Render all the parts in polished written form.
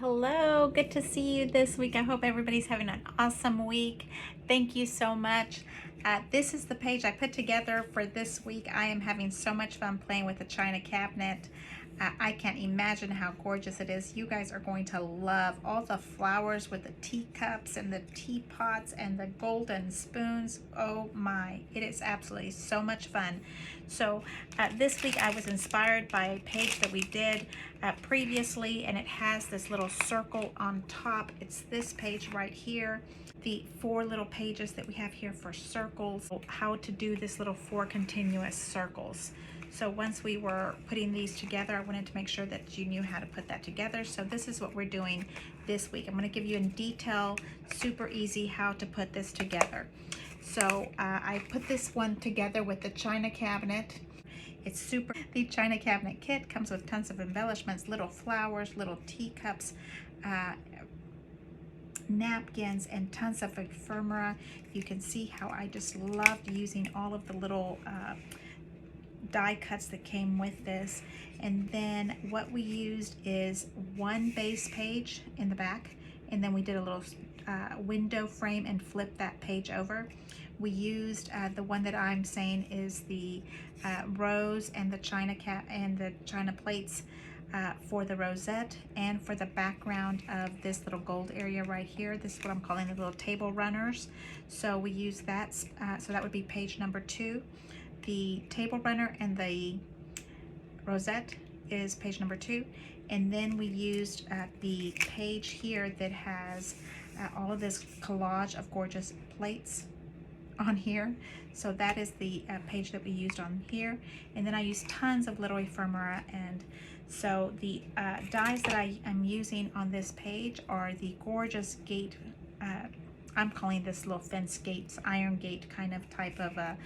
Hello, good to see you this week. I hope everybody's having an awesome week. Thank you so much. This is the page I put together for this week. I am having so much fun playing with the china cabinet. I can't imagine how gorgeous it is. You guys are going to love all the flowers with the teacups and the teapots and the golden spoons. Oh my, it is absolutely so much fun. So this week I was inspired by a page that we did previously, and it has this little circle on top. It's this page right here. The 4 little pages that we have here for circles, how to do this little 4 continuous circles. So once we were putting these together, I wanted to make sure that you knew how to put that together. So this is what we're doing this week. I'm going to give you in detail, super easy, how to put this together. So I put this one together with the china cabinet. It's super. The china cabinet kit comes with tons of embellishments, little flowers, little teacups, napkins, and tons of ephemera. You can see how I just loved using all of the little die cuts that came with this. And then what we used is one base page in the back, and then we did a little window frame and flipped that page over. We used the one that I'm saying is the rose and the china cap and the china plates for the rosette and for the background of this little gold area right here. This is what I'm calling the little table runners. So we use that, so that would be page number 2. The table runner and the rosette is page number 2. And then we used the page here that has all of this collage of gorgeous plates on here. So that is the page that we used on here. And then I used tons of little ephemera. And so the dies that I am using on this page are the gorgeous gate, I'm calling this little fence gates, iron gate kind of type of a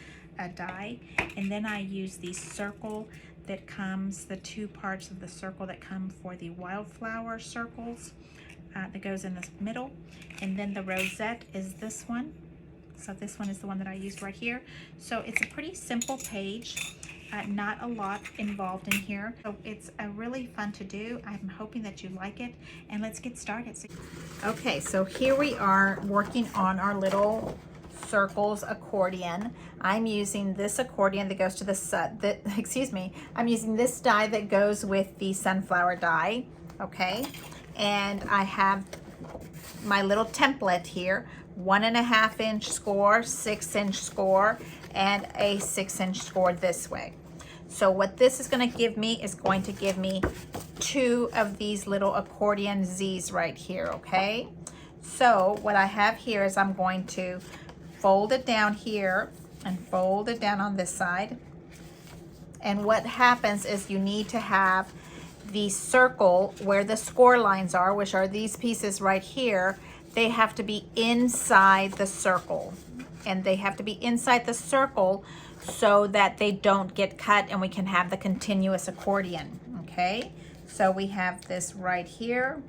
die. And then I use the circle that comes, the 2 parts of the circle that come for the wildflower circles that goes in the middle. And then the rosette is this one. So this one is the one that I used right here. So it's a pretty simple page, not a lot involved in here. So it's really fun to do. I'm hoping that you like it, and let's get started. Okay, so here we are working on our little circles accordion. I'm using this accordion that goes to the I'm using this die that goes with the sunflower die. Okay, and I have my little template here, 1.5 inch score, 6 inch score, and a 6 inch score this way. So what this is going to give me is going to give me 2 of these little accordion Z's right here. Okay, so what I have here is I'm going to fold it down here and fold it down on this side. And what happens is you need to have the circle where the score lines are, which are these pieces right here. They have to be inside the circle, and they have to be inside the circle so that they don't get cut and we can have the continuous accordion. Okay, so we have this right here.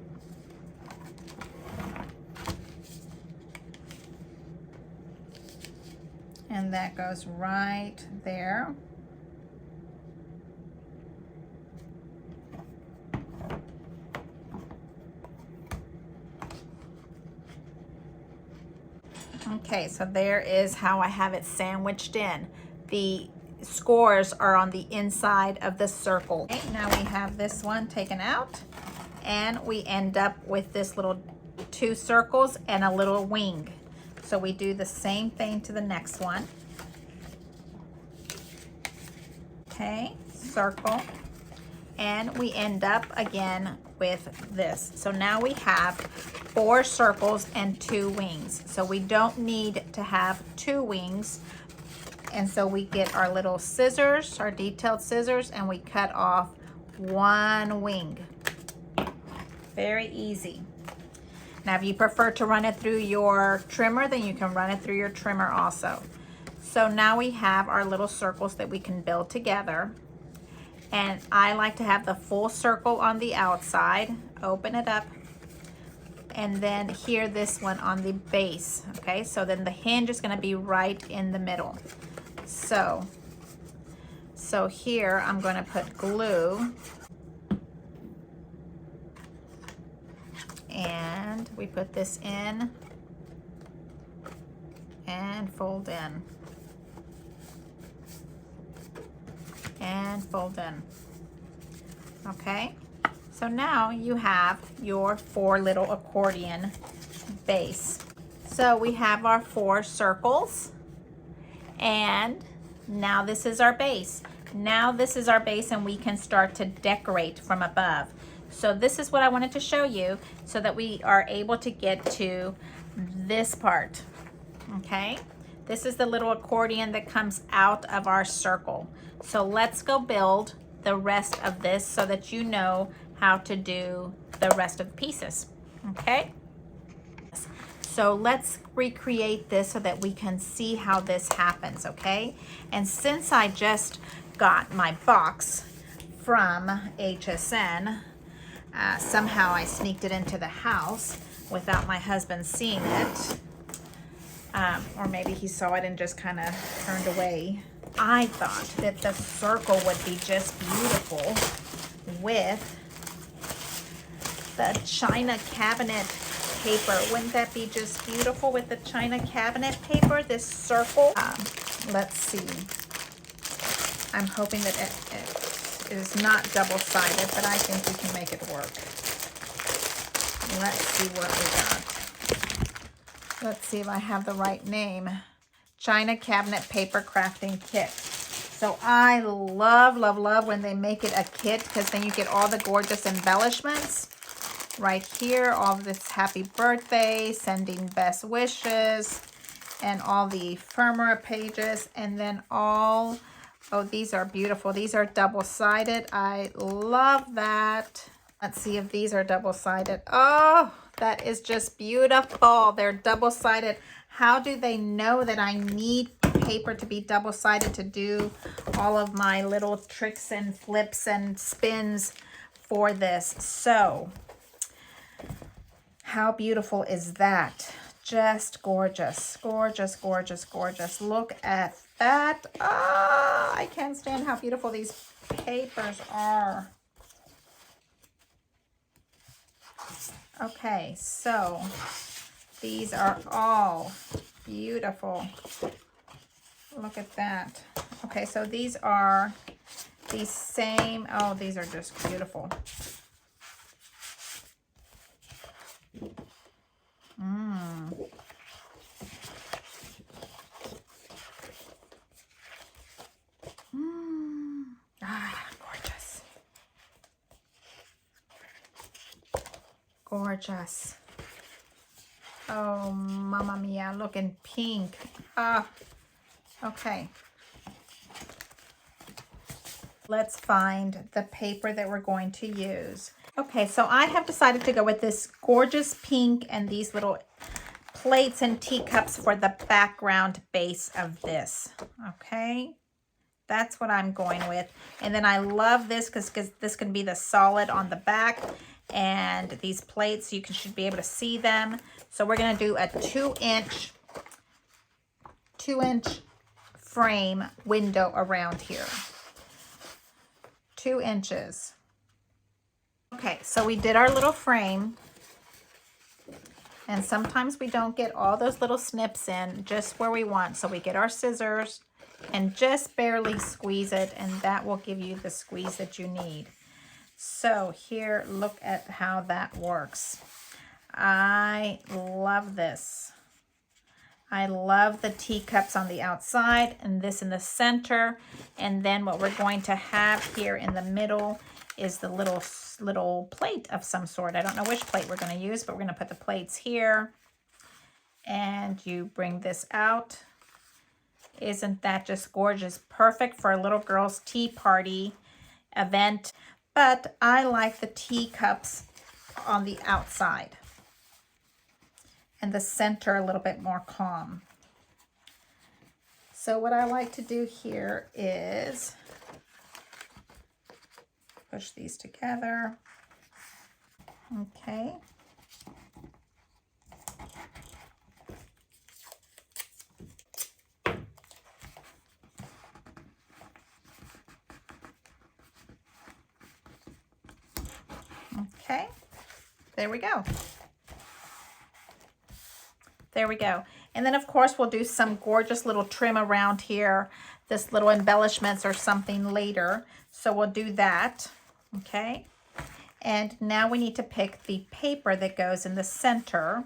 And that goes right there. Okay, so there is how I have it sandwiched in. The scores are on the inside of the circle. Okay, now we have this one taken out, and we end up with this little 2 circles and a little wing. So we do the same thing to the next one. Okay, circle, and we end up again with this. So now we have 4 circles and 2 wings. So we don't need to have 2 wings. And so we get our little scissors, our detailed scissors, and we cut off 1 wing. Very easy. Now, if you prefer to run it through your trimmer, then you can run it through your trimmer also. So now we have our little circles that we can build together. And I like to have the full circle on the outside. Open it up. And then here, this one on the base. Okay, so then the hinge is going to be right in the middle. So here I'm going to put glue. And we put this in and fold in and fold in. Okay, so now you have your 4 little accordion base. So we have our 4 circles, and now this is our base. Now this is our base, and we can start to decorate from above. So this is what I wanted to show you so that we are able to get to this part. Okay, this is the little accordion that comes out of our circle. So let's go build the rest of this so that you know how to do the rest of the pieces. Okay, so let's recreate this so that we can see how this happens. Okay, and since I just got my box from HSN, somehow I sneaked it into the house without my husband seeing it, or maybe he saw it and just kind of turned away. I thought that the circle would be just beautiful with the china cabinet paper. Wouldn't that be just beautiful with the china cabinet paper, this circle? Let's see. I'm hoping that it is not double-sided, but I think we can make it work. Let's see what we got. Let's see if I have the right name. China Cabinet Paper Crafting Kit. So I love, love, love when they make it a kit, because then you get all the gorgeous embellishments right here. All of this happy birthday, sending best wishes, and all the ephemera pages, and then all, oh, these are beautiful. These are double-sided. I love that. Let's see if these are double-sided. Oh, that is just beautiful. They're double-sided. How do they know that I need paper to be double-sided to do all of my little tricks and flips and spins for this? So, how beautiful is that? Just gorgeous, gorgeous, gorgeous, gorgeous. Look at that. Ah, I can't stand how beautiful these papers are. Okay, so these are all beautiful. Look at that. Okay, so these are the same. Oh, these are just beautiful. Ah, gorgeous. Gorgeous. Oh, mamma mia, looking pink. Ah, okay. Let's find the paper that we're going to use. Okay, so I have decided to go with this gorgeous pink and these little plates and teacups for the background base of this. Okay, that's what I'm going with. And then I love this because this can be the solid on the back, and these plates, you should be able to see them. So we're going to do a 2-inch frame window around here. 2 inches. Okay, so we did our little frame, and sometimes we don't get all those little snips in just where we want. So we get our scissors and just barely squeeze it, and that will give you the squeeze that you need. So here, look at how that works. I love this. I love the teacups on the outside and this in the center. And then what we're going to have here in the middle is the little plate of some sort. I don't know which plate we're going to use, but we're going to put the plates here. And you bring this out. Isn't that just gorgeous? Perfect for a little girl's tea party event. But I like the teacups on the outside, and the center a little bit more calm. So what I like to do here is push these together. Okay. Okay, there we go. There we go. And then of course we'll do some gorgeous little trim around here, this little embellishments or something later. So we'll do that, okay? And now we need to pick the paper that goes in the center.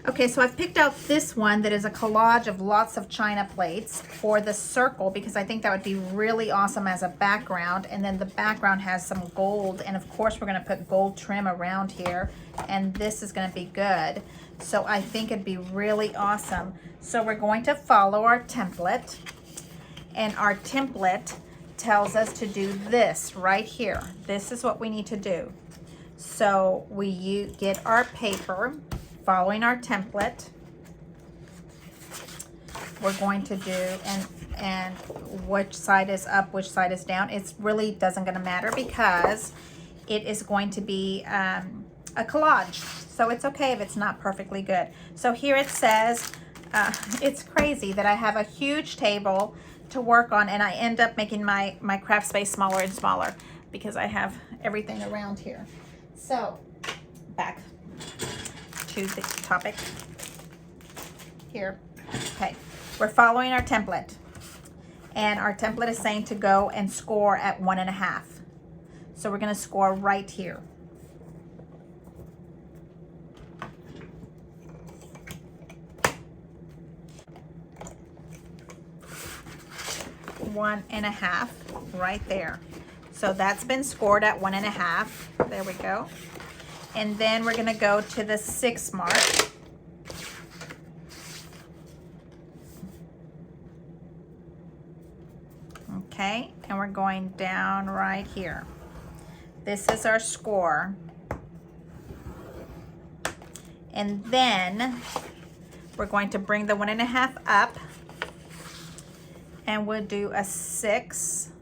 Okay, so I've picked out this one that is a collage of lots of china plates for the circle because I think that would be really awesome as a background. And then the background has some gold, and of course we're gonna put gold trim around here, and this is gonna be good. So I think it'd be really awesome. So we're going to follow our template, and our template tells us to do this right here. This is what we need to do. So we get our paper, following our template. We're going to do, and which side is up, which side is down. It's really doesn't gonna matter because it is going to be a collage. So it's okay if it's not perfectly good. So here it says, it's crazy that I have a huge table to work on and I end up making my craft space smaller and smaller because I have everything around here. So back to the topic here. Okay, we're following our template, and our template is saying to go and score at 1.5. So we're going to score right here. One and a half right there. So that's been scored at 1.5. There we go. And then we're going to go to the 6 mark. Okay, and we're going down right here. This is our score. And then we're going to bring the 1.5 up, and we'll do a 6,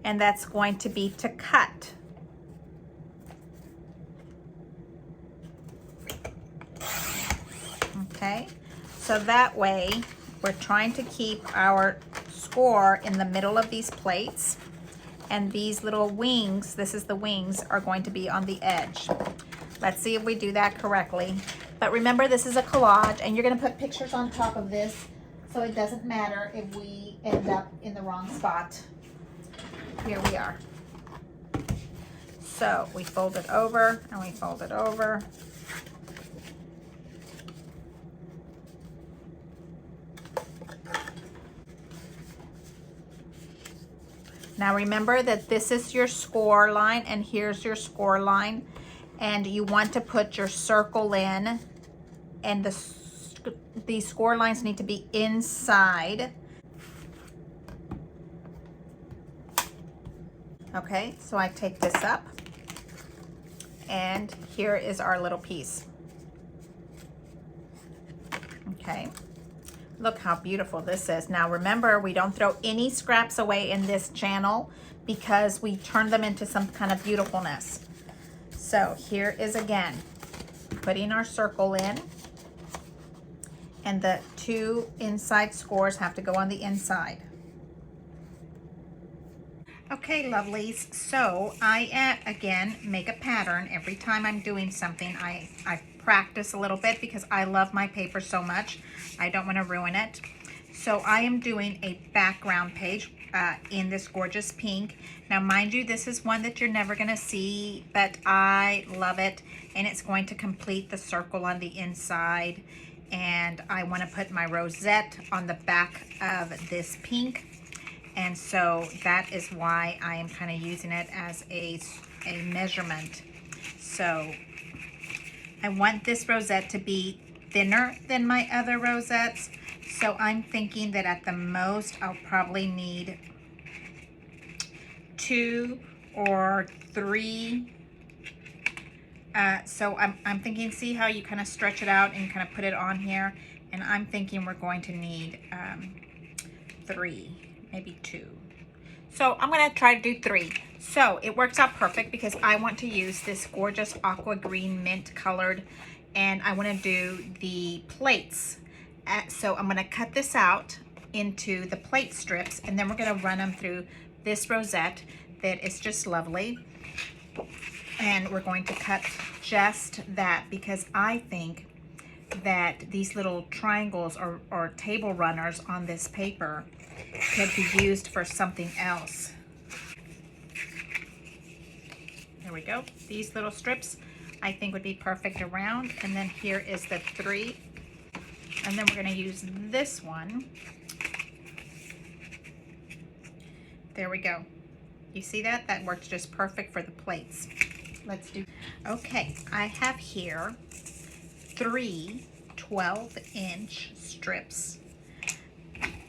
and that's going to be to cut. Okay, so that way we're trying to keep our score in the middle of these plates, and these little wings, this is the wings, are going to be on the edge. Let's see if we do that correctly. But remember, this is a collage, and you're going to put pictures on top of this, so it doesn't matter if we end up in the wrong spot. Here we are. So we fold it over, and we fold it over. Now remember that this is your score line, and here's your score line, and you want to put your circle in, and these score lines need to be inside. Okay, so I take this up, and here is our little piece. Okay, look how beautiful this is. Now remember, we don't throw any scraps away in this channel because we turn them into some kind of beautifulness. So here is again, putting our circle in, and the 2 inside scores have to go on the inside. Okay, lovelies, so I again make a pattern every time I'm doing something. I practice a little bit because I love my paper so much. I don't want to ruin it. So I am doing a background page in this gorgeous pink. Now mind you, this is one that you're never going to see, but I love it, and it's going to complete the circle on the inside. And I want to put my rosette on the back of this pink, and so that is why I am kind of using it as a measurement. So I want this rosette to be thinner than my other rosettes, so I'm thinking that at the most I'll probably need 2 or 3. So I'm thinking, see how you kind of stretch it out and kind of put it on here, and I'm thinking we're going to need 3, maybe 2. So I'm going to try to do 3. So it works out perfect because I want to use this gorgeous aqua green mint colored, and I want to do the plates. So I'm going to cut this out into the plate strips, and then we're going to run them through this rosette that is just lovely. And we're going to cut just that because I think that these little triangles or table runners on this paper could be used for something else. There we go. These little strips I think would be perfect around. And then here is the 3. And then we're going to use this one. There we go. You see that? That works just perfect for the plates. Let's do. Okay, I have here 3 12-inch strips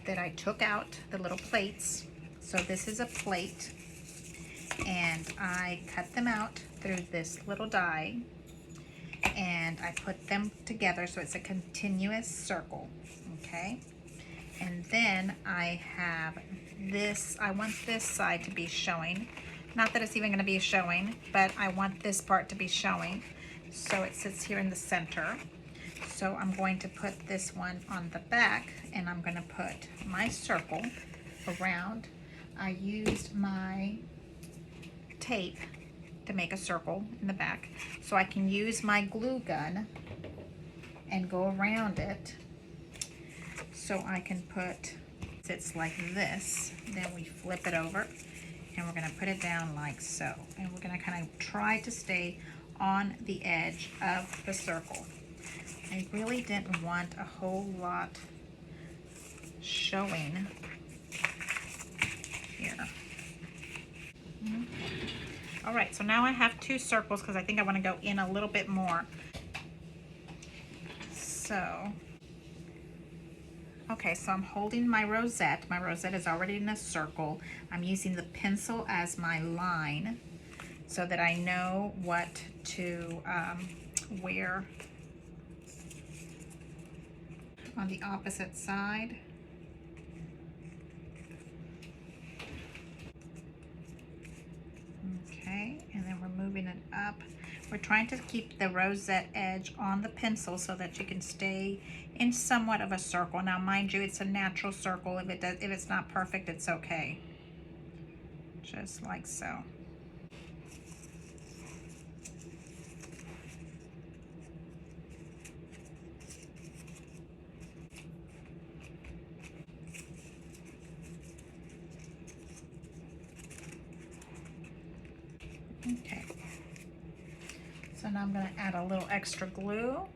that I took out, the little plates. So this is a plate, and I cut them out through this little die, and I put them together so it's a continuous circle, okay? And then I have this, I want this side to be showing. Not that it's even going to be showing, but I want this part to be showing. So it sits here in the center. So I'm going to put this one on the back, and I'm going to put my circle around. I used my tape to make a circle in the back, so I can use my glue gun and go around it. So I can put, it's like this, then we flip it over, and we're going to put it down like so. And we're going to kind of try to stay on the edge of the circle. I really didn't want a whole lot showing here. All right, so now I have 2 circles because I think I want to go in a little bit more. So, okay, so I'm holding my rosette. My rosette is already in a circle. I'm using the pencil as my line so that I know what to wear on the opposite side. Okay, and then we're moving it up. We're trying to keep the rosette edge on the pencil so that you can stay in somewhat of a circle. Now, mind you, it's a natural circle. If it's not perfect, it's okay. Just like so. Okay. So now I'm going to add a little extra glue.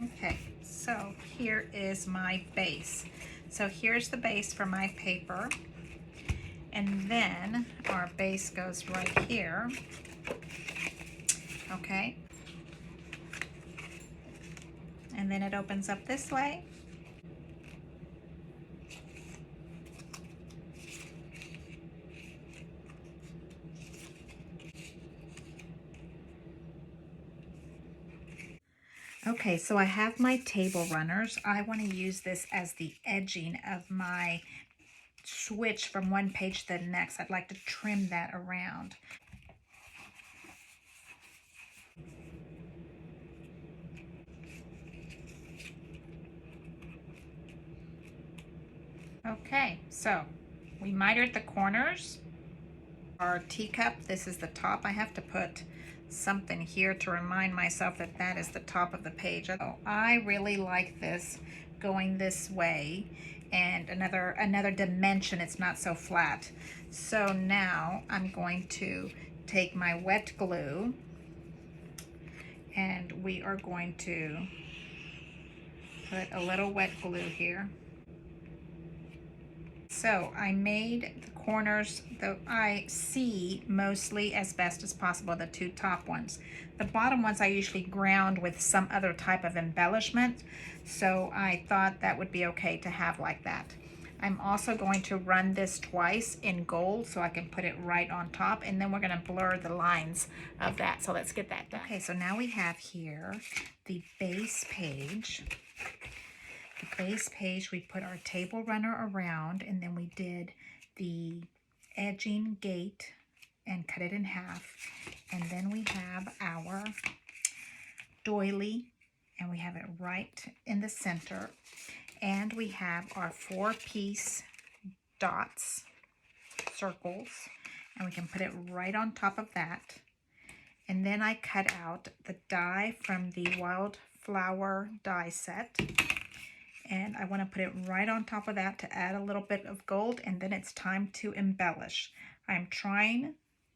Okay, so here is my base. So here's the base for my paper. And then our base goes right here. Okay. And then it opens up this way. Okay, so I have my table runners. I want to use this as the edging of my switch from one page to the next. I'd like to trim that around. Okay, so we mitered the corners. Our teacup, this is the top. I have to put something here to remind myself that that is the top of the page. Oh, I really like this going this way, and another dimension. It's not so flat. So now I'm going to take my wet glue, and we are going to put a little wet glue here. So I made the corners that I see mostly as best as possible, the 2 top ones. The bottom ones I usually ground with some other type of embellishment, so I thought that would be okay to have like that. I'm also going to run this twice in gold so I can put it right on top, and then we're going to blur the lines of that. So let's get that done. Okay, so now we have here the base page. The base page, we put our table runner around, and then we did the edging gate and cut it in half. And then we have our doily, and we have it right in the center. And we have our 4-piece dots, circles, and we can put it right on top of that. And then I cut out the die from the wildflower die set. And I want to put it right on top of that to add a little bit of gold, and then it's time to embellish. I'm trying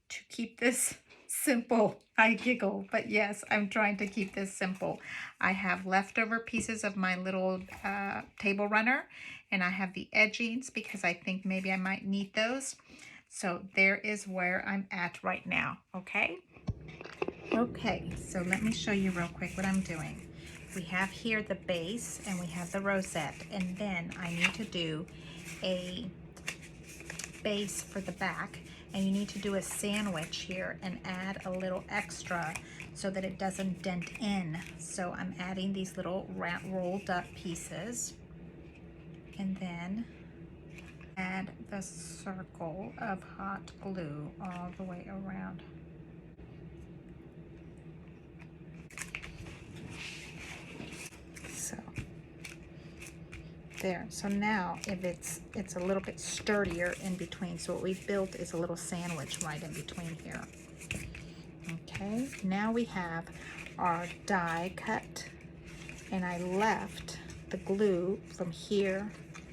to keep this simple. I giggle, but yes, I'm trying to keep this simple. I have leftover pieces of my little table runner, and I have the edgings because I think maybe I might need those. So there is where I'm at right now, okay? Okay, so let me show you real quick what I'm doing. We have here the base and we have the rosette, and then I need to do a base for the back, and you need to do a sandwich here and add a little extra so that it doesn't dent in. So I'm adding these little rolled up pieces, and then add the circle of hot glue all the way around. So there. So now if it's a little bit sturdier in between. So what we've built is a little sandwich right in between here. Okay, now we have our die cut, and I left the glue from here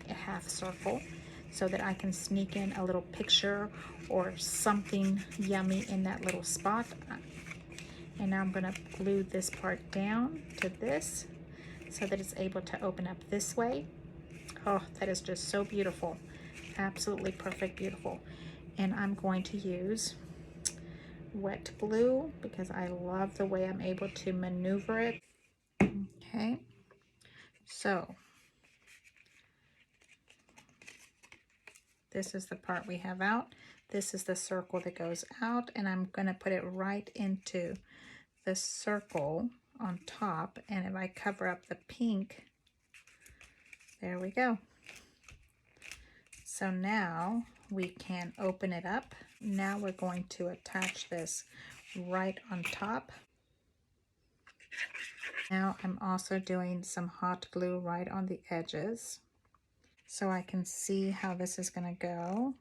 a half circle so that I can sneak in a little picture or something yummy in that little spot. And now I'm going to glue this part down to this so that it's able to open up this way. Oh, that is just so beautiful. Absolutely perfect, beautiful. And I'm going to use wet glue because I love the way I'm able to maneuver it. Okay, so this is the part we have out. This is the circle that goes out, and I'm going to put it right into the circle on top. And if I cover up the pink, there we go. So now we can open it up. Now we're going to attach this right on top. Now I'm also doing some hot glue right on the edges so I can see how this is going to go.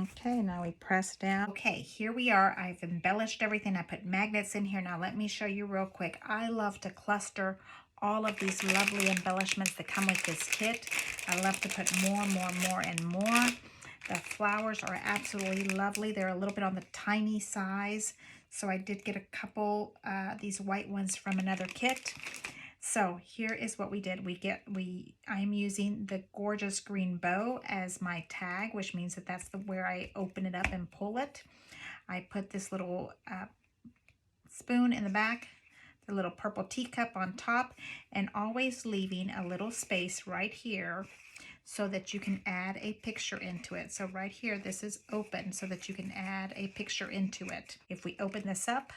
Okay, now we press down. Okay, here we are. I've embellished everything. I put magnets in here. Now let me show you real quick. I love to cluster all of these lovely embellishments that come with this kit. I love to put more, and more. The flowers are absolutely lovely. They're a little bit on the tiny size. So I did get a couple, these white ones from another kit. So here is what we did. I'm using the gorgeous green bow as my tag, which means that that's where I open it up and pull it. I put this little spoon in the back, the little purple teacup on top, and always leaving a little space right here so that you can add a picture into it. So right here, this is open so that you can add a picture into it. If we open this up,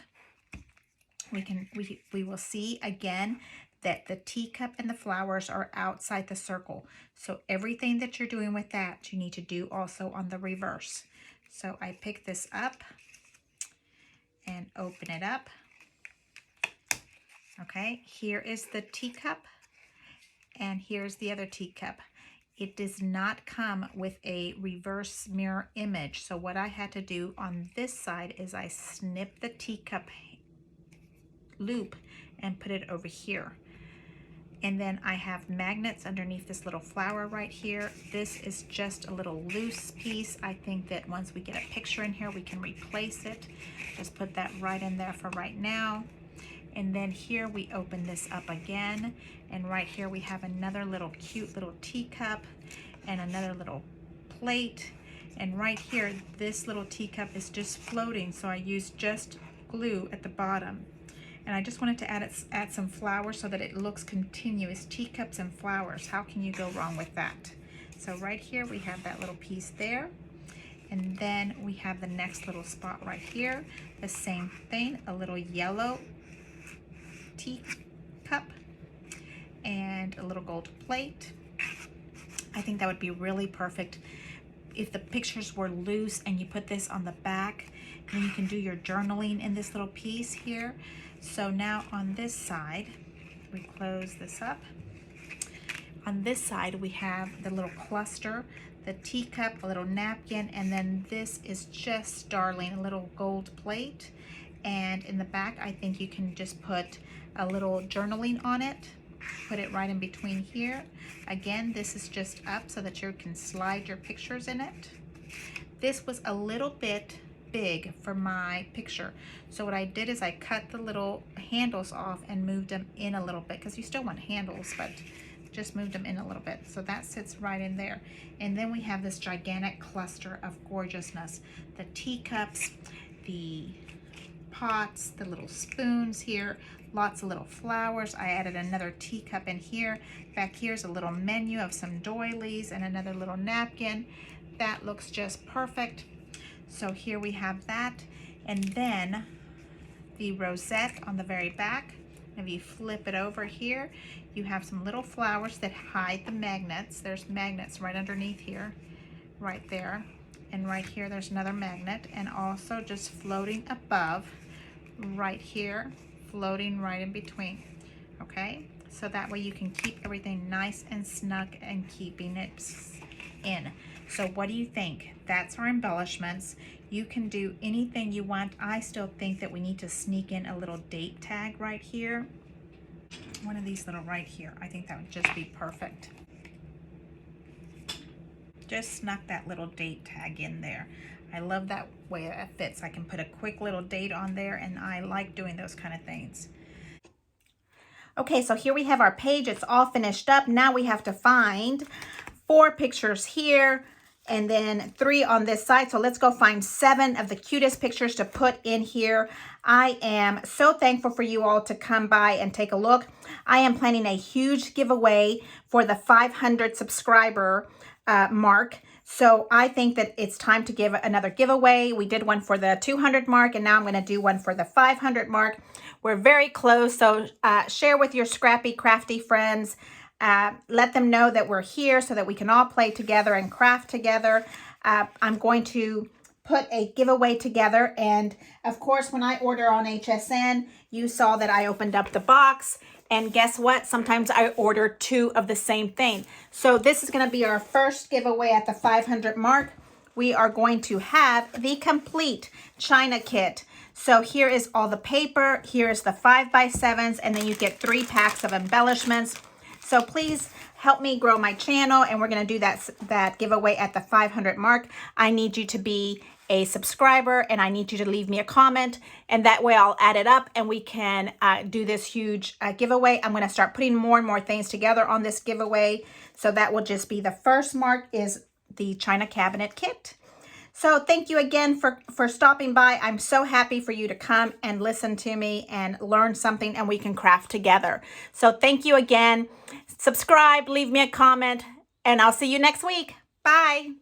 we will see again that the teacup and the flowers are outside the circle. So everything that you're doing with that, you need to do also on the reverse. So I pick this up and open it up. Okay, here is the teacup, and here's the other teacup. It does not come with a reverse mirror image. So what I had to do on this side is I snipped the teacup loop and put it over here. And then I have magnets underneath this little flower right here. This is just a little loose piece. I think that once we get a picture in here, we can replace it. Just put that right in there for right now. And then here we open this up again. And right here we have another little cute little teacup and another little plate. And right here, this little teacup is just floating. So I used just glue at the bottom. And I just wanted to add some flowers so that it looks continuous. Teacups and flowers, how can you go wrong with that? So right here we have that little piece there. And then we have the next little spot right here. The same thing, a little yellow teacup and a little gold plate. I think that would be really perfect if the pictures were loose and you put this on the back, and you can do your journaling in this little piece here. So now on this side, we close this up. On this side, we have the little cluster the teacup, a little napkin, and then this is just darling, a little gold plate. And in the back, I think you can just put a little journaling on it. Put it right in between here. Again, this is just up so that you can slide your pictures in it. This was a little bit big for my picture. So what I did is I cut the little handles off and moved them in a little bit, because you still want handles, but just moved them in a little bit. So that sits right in there. And then we have this gigantic cluster of gorgeousness. The teacups, the pots, the little spoons here, lots of little flowers. I added another teacup in here. Back here's a little menu of some doilies and another little napkin. That looks just perfect. So here we have that. And then the rosette on the very back. If you flip it over here, you have some little flowers that hide the magnets. There's magnets right underneath here, right there. And right here, there's another magnet. And also just floating above, right here, floating right in between. Okay, so that way you can keep everything nice and snug and keeping it in. So what do you think? That's our embellishments. You can do anything you want. I still think that we need to sneak in a little date tag right here. One of these little right here. I think that would just be perfect. Just snuck that little date tag in there. I love that way it fits. I can put a quick little date on there, and I like doing those kind of things. Okay, so here we have our page. It's all finished up. Now we have to find 4 pictures here and then 3 on this side. So let's go find 7 of the cutest pictures to put in here. I am so thankful for you all to come by and take a look. I am planning a huge giveaway for the 500 subscriber mark. So I think that it's time to give another giveaway. We did one for the 200 mark, and now I'm going to do one for the 500 mark. We're very close, so share with your scrappy, crafty friends. Let them know that we're here so that we can all play together and craft together. I'm going to put a giveaway together, and of course, when I order on HSN, you saw that I opened up the box. And guess what? Sometimes I order 2 of the same thing. So this is going to be our first giveaway at the 500 mark. We are going to have the complete China kit. So here is all the paper. Here is the 5x7s, and then you get 3 packs of embellishments. So please help me grow my channel, and we're going to do that giveaway at the 500 mark. I need you to be a subscriber, and I need you to leave me a comment, and that way I'll add it up and we can do this huge giveaway. I'm going to start putting more and more things together on this giveaway. So that will just be the first mark is the China cabinet kit. So thank you again for stopping by. I'm so happy for you to come and listen to me and learn something, and we can craft together. So thank you again. Subscribe, leave me a comment, and I'll see you next week. Bye.